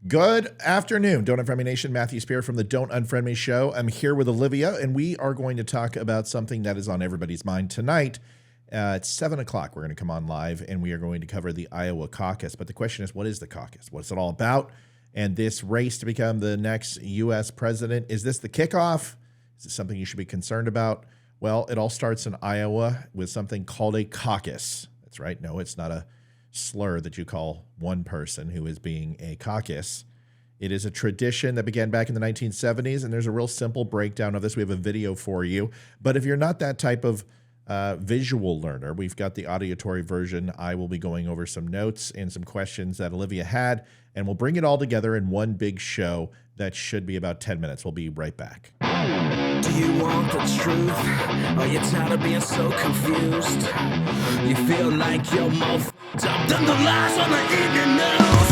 Good afternoon, Don't Unfriend Me Nation. Matthew Spear from the Don't Unfriend Me Show. I'm here with Olivia, and we are going to talk about something that is on everybody's mind tonight. At 7 o'clock, we're going to come on live, and we are going to cover the Iowa Caucus. But the question is, what is the caucus? What's it all about? And this race to become the next U.S. president, is this the kickoff? Is it something you should be concerned about? Well, it all starts in Iowa with something called a caucus. That's right. No, it's not a slur that you call one person who is being a caucus. It is a tradition that began back in the 1970s, and there's a real simple breakdown of this. We have a video for you. But if you're not that type of visual learner, we've got the auditory version. I will be going over some notes and some questions that Olivia had, and we'll bring it all together in one big show that should be about 10 minutes. We'll be right back. Do you want the truth? Are you tired of being so confused? You feel like you're more f***ed up than the lies on the evening news?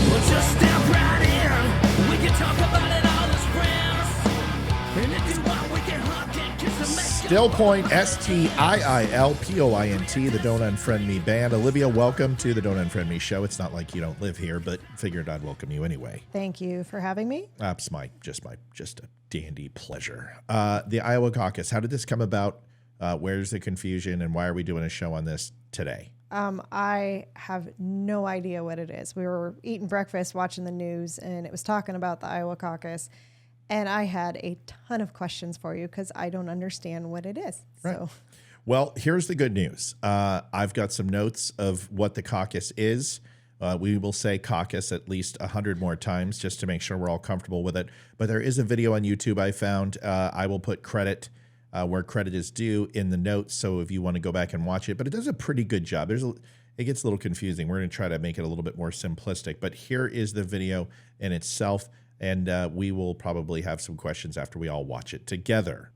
Well, just step right in. We can talk about it all as friends. And if you want, we can hug and kiss and make Still Point, STILPOINT, the Don't Unfriend Me band. Olivia, welcome to the Don't Unfriend Me Show. It's not like you don't live here, but figured I'd welcome you anyway. Thank you for having me. That's just a dandy pleasure. The Iowa Caucus, how did this come about? Where's the confusion, and why are we doing a show on this today? I have no idea what it is. We were eating breakfast, watching the news, and it was talking about the Iowa Caucus. And I had a ton of questions for you because I don't understand what it is. Right. So, well, here's the good news. I've got some notes of what the caucus is. We will say caucus at least 100 more times just to make sure we're all comfortable with it. But there is a video on YouTube I found. I will put credit where credit is due in the notes, so if you want to go back and watch it. But it does a pretty good job. It gets a little confusing. We're going to try to make it a little bit more simplistic. But here is the video in itself, and we will probably have some questions after we all watch it together.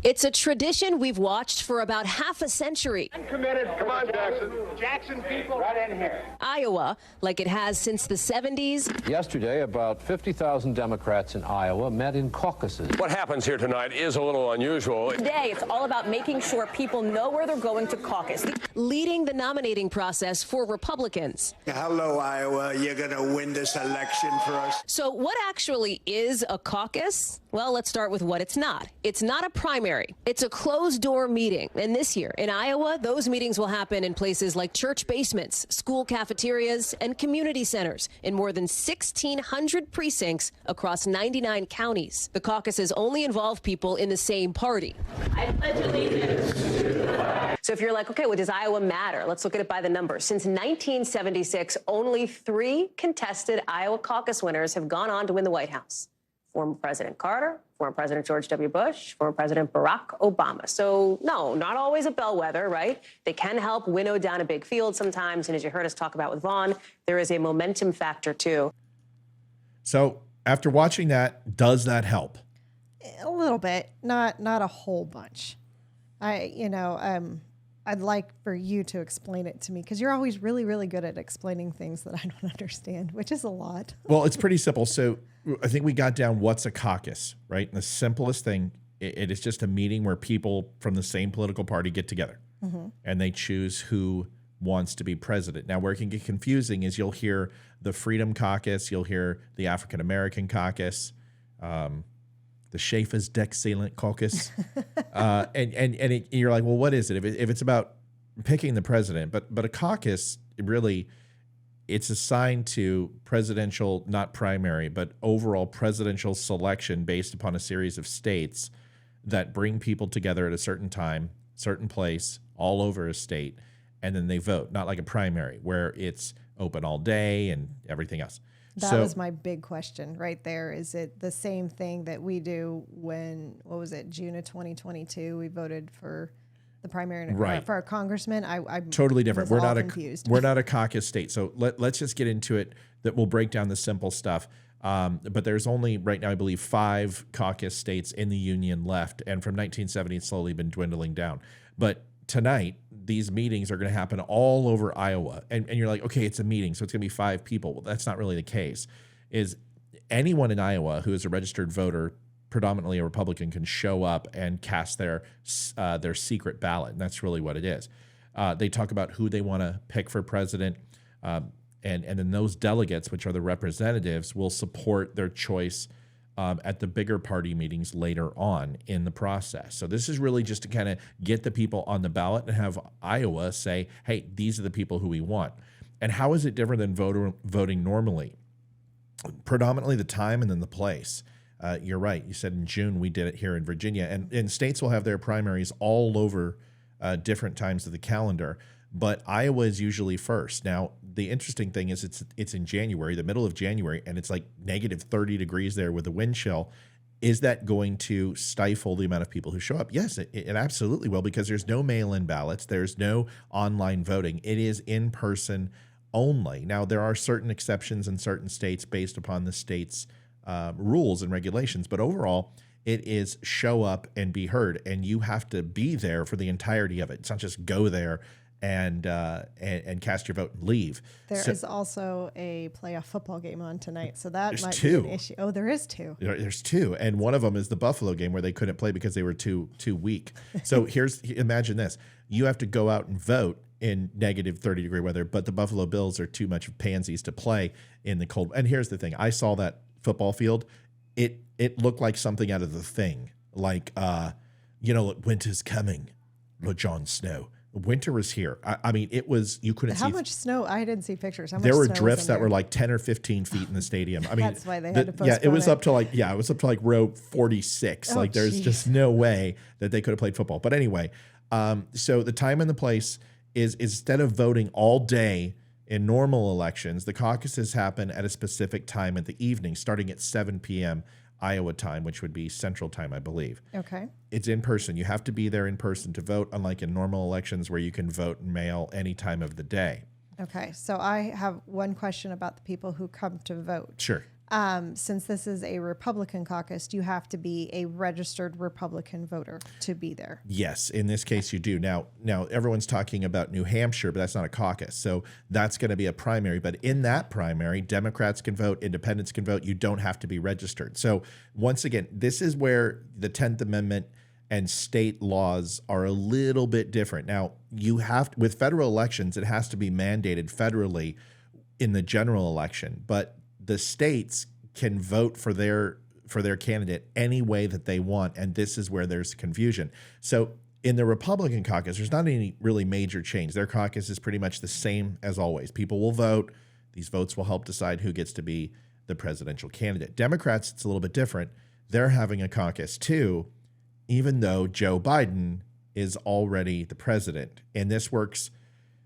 It's a tradition we've watched for about half a century. I'm committed. Come on, Jackson. Jackson, people, right in here. Iowa, like it has since the 70s. Yesterday, about 50,000 Democrats in Iowa met in caucuses. What happens here tonight is a little unusual. Today, it's all about making sure people know where they're going to caucus, leading the nominating process for Republicans. Hello, Iowa. You're going to win this election for us. So what actually is a caucus? Well, let's start with what it's not. It's not a primary. It's a closed-door meeting. And this year in Iowa, those meetings will happen in places like church basements, school cafeterias, and community centers in more than 1,600 precincts across 99 counties. The caucuses only involve people in the same party. I pledge allegiance. So if you're like, okay, well, does Iowa matter? Let's look at it by the numbers. Since 1976, only 3 contested Iowa caucus winners have gone on to win the White House. Former President Carter, former President George W. Bush, former President Barack Obama. So no, not always a bellwether, right? They can help winnow down a big field sometimes. And as you heard us talk about with Vaughn, there is a momentum factor too. So after watching that, does that help? a little bit, not a whole bunch. I'd like for you to explain it to me because you're always really, really good at explaining things that I don't understand, which is a lot. Well, it's pretty simple. So I think we got down what's a caucus, right? And the simplest thing, it is just a meeting where people from the same political party get together and they choose who wants to be president. Now, where it can get confusing is you'll hear the Freedom Caucus, you'll hear the African American Caucus, the Schaefer's Deck-Salient Caucus, and you're like, well, what is it? If it's about picking the president, but a caucus, it's assigned to presidential, not primary, but overall presidential selection based upon a series of states that bring people together at a certain time, certain place, all over a state, and then they vote, not like a primary where it's open all day and everything else. That was my big question right there. Is it the same thing that we do when, June of 2022, we voted for the primary for our congressman? I'm totally different. We're not confused. We're not a caucus state. So let's just get into it. That we'll break down the simple stuff. But there's only right now, I believe, 5 caucus states in the union left. And from 1970, it's slowly been dwindling down. But tonight, these meetings are going to happen all over Iowa. And you're like, okay, it's a meeting, so it's going to be 5 people. Well, that's not really the case. Is anyone in Iowa who is a registered voter, predominantly a Republican, can show up and cast their secret ballot. And that's really what it is. They talk about who they want to pick for president. And And then those delegates, which are the representatives, will support their choice at the bigger party meetings later on in the process. So this is really just to kind of get the people on the ballot and have Iowa say, hey, these are the people who we want. And how is it different than voting normally? Predominantly the time and then the place. You're right. You said in June we did it here in Virginia. And states will have their primaries all over different times of the calendar. But Iowa is usually first. Now, the interesting thing is it's in January, the middle of January, and it's like negative 30 degrees there with the wind chill. Is that going to stifle the amount of people who show up? Yes, it absolutely will, because there's no mail-in ballots. There's no online voting. It is in person only. Now, there are certain exceptions in certain states based upon the state's rules and regulations, but overall, it is show up and be heard, and you have to be there for the entirety of it. It's not just go there and cast your vote and leave. There is also a playoff football game on tonight, so that might two. be an issue. Oh, there is two. There's two, and one of them is the Buffalo game where they couldn't play because they were too weak. So imagine this: you have to go out and vote in negative 30-degree weather, but the Buffalo Bills are too much of pansies to play in the cold. And here's the thing: I saw that football field. It looked like something out of The Thing, like winter's coming, Jon Snow. Winter was here. I mean, it was, you couldn't see. How much snow? I didn't see pictures. How much there were snow drifts was in that there? were like 10 or 15 feet in the stadium. I mean, That's why they had to postpone it was up to like row 46. Oh, like there's geez. just no way that they could have played football. But anyway, so the time and the place is, instead of voting all day in normal elections, the caucuses happen at a specific time in the evening, starting at 7 p.m. Iowa time, which would be Central Time, I believe. Okay. It's in person. You have to be there in person to vote, unlike in normal elections where you can vote and mail any time of the day. Okay. So I have one question about the people who come to vote. Sure. Since this is a Republican caucus, do you have to be a registered Republican voter to be there? Yes, in this case you do. Now everyone's talking about New Hampshire, but that's not a caucus. So that's going to be a primary. But in that primary, Democrats can vote, independents can vote. You don't have to be registered. So once again, this is where the 10th Amendment and state laws are a little bit different. Now, with federal elections, it has to be mandated federally in the general election, but the states can vote for their candidate any way that they want, and this is where there's confusion. So in the Republican caucus, there's not any really major change. Their caucus is pretty much the same as always. People will vote. These votes will help decide who gets to be the presidential candidate. Democrats, it's a little bit different. They're having a caucus too, even though Joe Biden is already the president. And this works.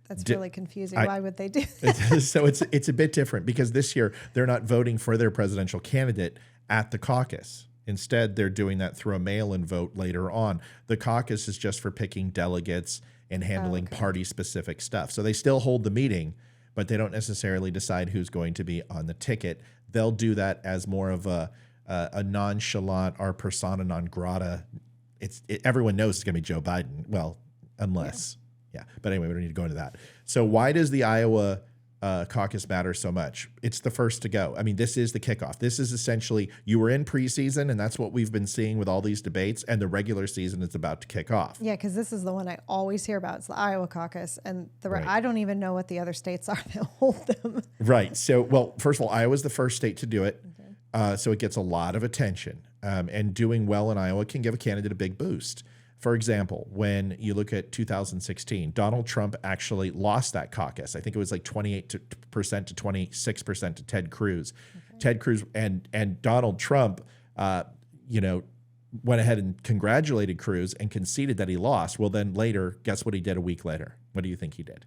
That's really confusing. Why would they do that? So it's a bit different because this year they're not voting for their presidential candidate at the caucus. Instead, they're doing that through a mail-in vote later on. The caucus is just for picking delegates and handling party-specific stuff. So they still hold the meeting, but they don't necessarily decide who's going to be on the ticket. They'll do that as more of a nonchalant or persona non grata. Everyone knows it's going to be Joe Biden. Well, unless... Yeah, but anyway, we don't need to go into that. So why does the Iowa caucus matter so much? It's the first to go. I mean, this is the kickoff. This is essentially, you were in preseason, and that's what we've been seeing with all these debates, and the regular season is about to kick off. Yeah, because this is the one I always hear about. It's the Iowa caucus, and Right. I don't even know what the other states are that hold them. Right. So, well, first of all, Iowa's the first state to do it, so it gets a lot of attention, and doing well in Iowa can give a candidate a big boost. For example, when you look at 2016, Donald Trump actually lost that caucus. I think it was like 28% to 26% to Ted Cruz. Okay. Ted Cruz and Donald Trump, went ahead and congratulated Cruz and conceded that he lost. Well, then later, guess what he did a week later? What do you think he did?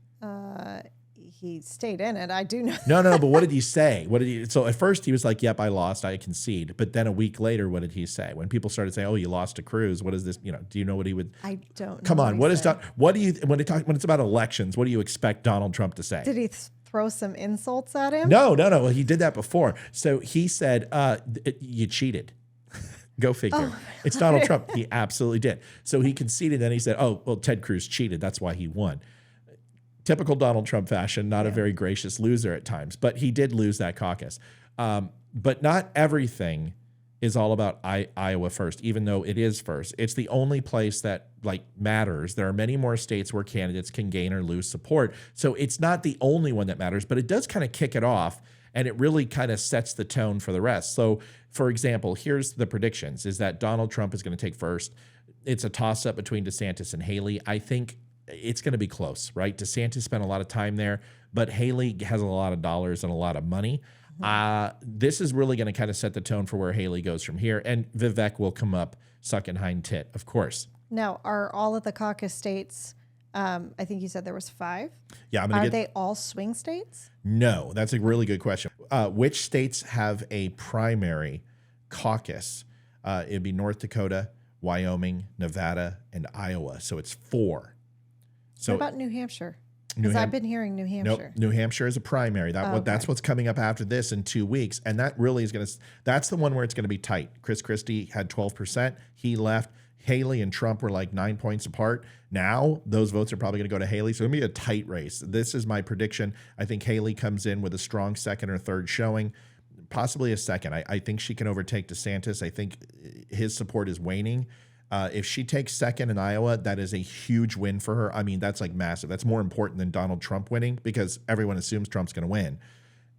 He stayed in it. I do know. No. But what did he say? So at first he was like, "Yep, I lost. I concede." But then a week later, what did he say? When people started saying, "Oh, you lost to Cruz," what is this? Do you know what he would? I don't know. Come on, when it's about elections, what do you expect Donald Trump to say? Did he throw some insults at him? No. Well, he did that before. So he said, "You cheated." Go figure. It's Donald Trump. He absolutely did. So he conceded, and he said, "Oh, well, Ted Cruz cheated. That's why he won." Typical Donald Trump fashion, not a very gracious loser at times, but he did lose that caucus. But not everything is all about Iowa first, even though it is first. It's the only place that matters. There are many more states where candidates can gain or lose support. So it's not the only one that matters, but it does kind of kick it off, and it really kind of sets the tone for the rest. So, for example, here's the predictions, is that Donald Trump is going to take first. It's a toss-up between DeSantis and Haley. I think it's going to be close, right? DeSantis spent a lot of time there, but Haley has a lot of dollars and a lot of money. This is really going to kind of set the tone for where Haley goes from here. And Vivek will come up sucking hind tit, of course. Now, are all of the caucus states, I think you said there was 5? Yeah. Are they all swing states? No, that's a really good question. Which states have a primary caucus? It'd be North Dakota, Wyoming, Nevada, and Iowa. So it's 4. So what about New Hampshire? Because I've been hearing New Hampshire. Nope, New Hampshire is a primary. That's what's coming up after this in 2 weeks. And that really is going to, that's the one where it's going to be tight. Chris Christie had 12%. He left. Haley and Trump were like 9 points apart. Now those votes are probably going to go to Haley. So it's going to be a tight race. This is my prediction. I think Haley comes in with a strong second or third showing, possibly a second. I think she can overtake DeSantis. I think his support is waning. If she takes second in Iowa, that is a huge win for her. I mean, that's like massive. That's more important than Donald Trump winning because everyone assumes Trump's going to win.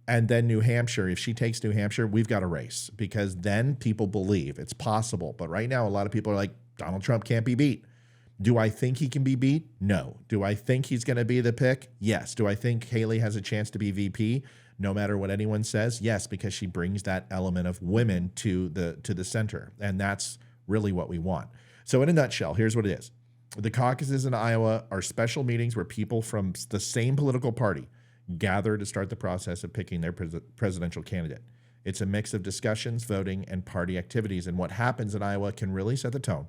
And then New Hampshire, if she takes New Hampshire, we've got a race because then people believe it's possible. But right now, a lot of people are like, Donald Trump can't be beat. Do I think he can be beat? No. Do I think he's going to be the pick? Yes. Do I think Haley has a chance to be VP? No matter what anyone says? Yes, because she brings that element of women to the center. And that's really what we want. So in a nutshell, here's what it is. The caucuses in Iowa are special meetings where people from the same political party gather to start the process of picking their presidential candidate. It's a mix of discussions, voting, and party activities. And what happens in Iowa can really set the tone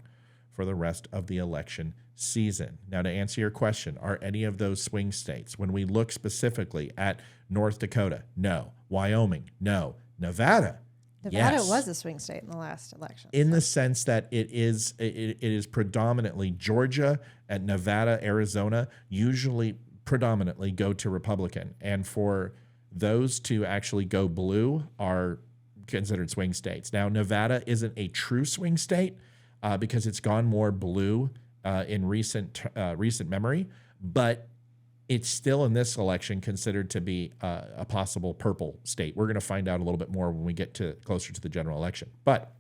for the rest of the election season. Now, to answer your question, are any of those swing states? When we look specifically at North Dakota, no. Wyoming, no. Nevada, Nevada yes. was a swing state in the last election. In the sense that it is predominantly Georgia and Nevada, Arizona, usually predominantly go to Republican. And for those to actually go blue are considered swing states. Now, Nevada isn't a true swing state because it's gone more blue in recent memory, but it's still in this election considered to be a possible purple state. We're going to find out a little bit more when we get closer to the general election. But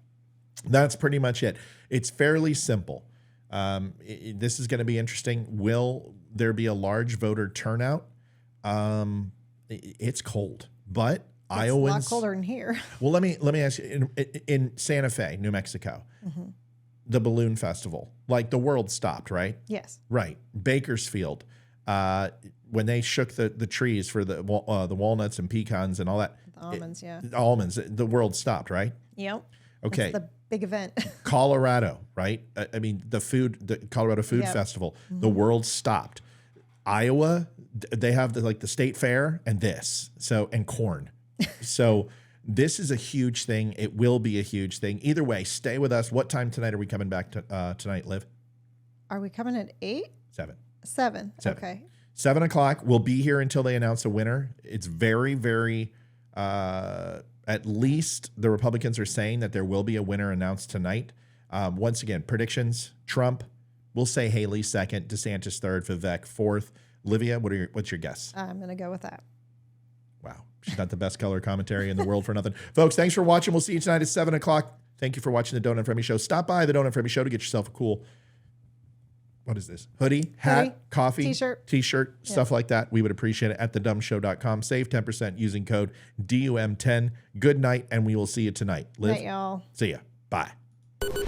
that's pretty much it. It's fairly simple. This is going to be interesting. Will there be a large voter turnout? It's cold, but Iowans. It's a lot colder than here. Well, let me ask you. In Santa Fe, New Mexico, the balloon festival, like the world stopped, right? Yes. Right. Bakersfield. When they shook the trees for the walnuts and pecans and all that. The almonds, Almonds, the world stopped, right? Yep. Okay. That's the big event. Colorado, right? I mean, the Colorado Food Festival, the world stopped. Iowa, they have the state fair and and corn. So this is a huge thing. It will be a huge thing. Either way, stay with us. What time tonight are we coming back tonight, Liv? Are we coming at 8? 7. Okay. 7 o'clock. We'll be here until they announce a winner. It's very, very, at least the Republicans are saying that there will be a winner announced tonight. Once again, predictions, Trump, we'll say Haley second, DeSantis third, Vivek fourth. Olivia, what's your guess? I'm going to go with that. Wow. She's not the best color commentary in the world for nothing. Folks, thanks for watching. We'll see you tonight at 7 o'clock. Thank you for watching the Don't Unfriend Me Show. Stop by the Don't Unfriend Me Show to get yourself a cool, what is this? Hoodie, hat, coffee, t-shirt, stuff like that. We would appreciate it at thedumbshow.com. Save 10% using code DUM10. Good night, and we will see you tonight. Liv, night, y'all. See ya. Bye.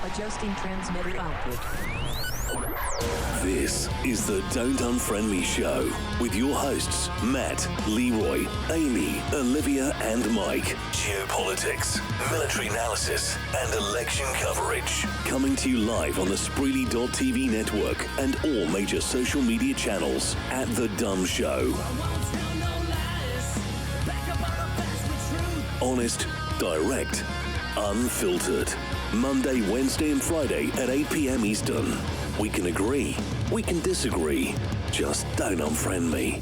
Adjusting transmitter output. This is the Don't Unfriend Me Show with your hosts, Matt, Leroy, Amy, Olivia, and Mike. Geopolitics, military analysis, and election coverage. Coming to you live on the spreely.tv network and all major social media channels at The Dumb Show. Honest, direct, unfiltered. Monday, Wednesday, and Friday at 8 p.m. Eastern. We can agree, we can disagree. Just don't unfriend me.